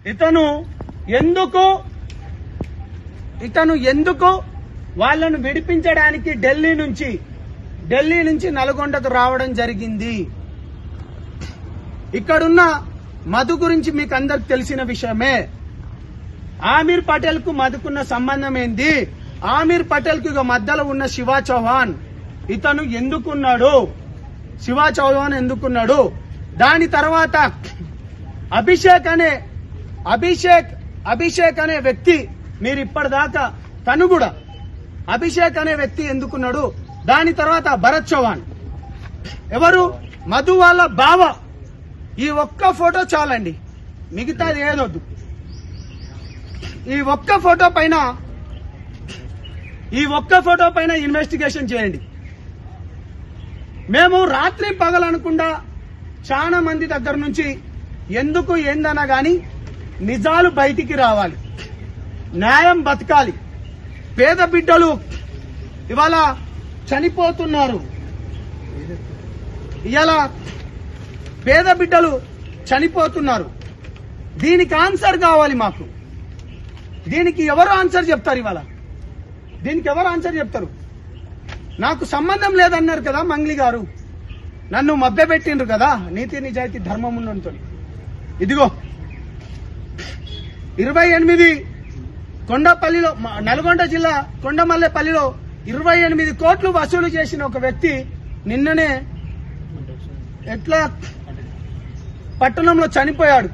ఇతను ఎందుకు వాళ్ళను విడిపించడానికి ఢిల్లీ నుంచి నల్గొండకు రావడం జరిగింది. ఇక్కడున్న మధు గురించి మీకు అందరికి తెలిసిన విషయమే. ఆమీర్ పటేల్ కు మధుకున్న సంబంధం ఏంది? ఆమీర్ పటేల్ కు మధ్యలో ఉన్న శివ చౌహాన్ ఇతను ఎందుకున్నాడు? శివ చౌహాన్ ఎందుకున్నాడు? దాని తర్వాత అభిషేక్ అనే వ్యక్తి, మీరు ఇప్పటిదాకా తను కూడా అభిషేక్ అనే వ్యక్తి ఎందుకున్నాడు? దాని తర్వాత భరత్ చౌహాన్ ఎవరు? మధు వాళ్ళ బావ. ఈ ఒక్క ఫోటో చాలండి, మిగతాది ఏదొద్దు. ఈ ఒక్క ఫోటో పైన ఇన్వెస్టిగేషన్ చేయండి. మేము రాత్రి పగలనకుండా చాలా మంది దగ్గర నుంచి ఎందుకు ఏందన్నా గాని నిజాలు బయటికి రావాలి, న్యాయం బతకాలి. పేద బిడ్డలు ఇవాళ చనిపోతున్నారు. దీనికి ఆన్సర్ కావాలి మాకు. దీనికి ఎవరు ఆన్సర్ చెప్తారు? ఇవాళ దీనికి ఎవరు ఆన్సర్ చెప్తారు? నాకు సంబంధం లేదన్నారు కదా మంగ్లీ గారు, నన్ను మభ్యపెట్టిండ్రు కదా నీతి నిజాయితీ ధర్మం ఉన్నతో. ఇదిగో 28 కొండపల్లిలో, నల్గొండ జిల్లా కొండమల్లేపల్లిలో 28 కోట్లు వసూలు చేసిన ఒక వ్యక్తి నిన్ననే ఎట్లా పట్టణంలో చనిపోయాడు.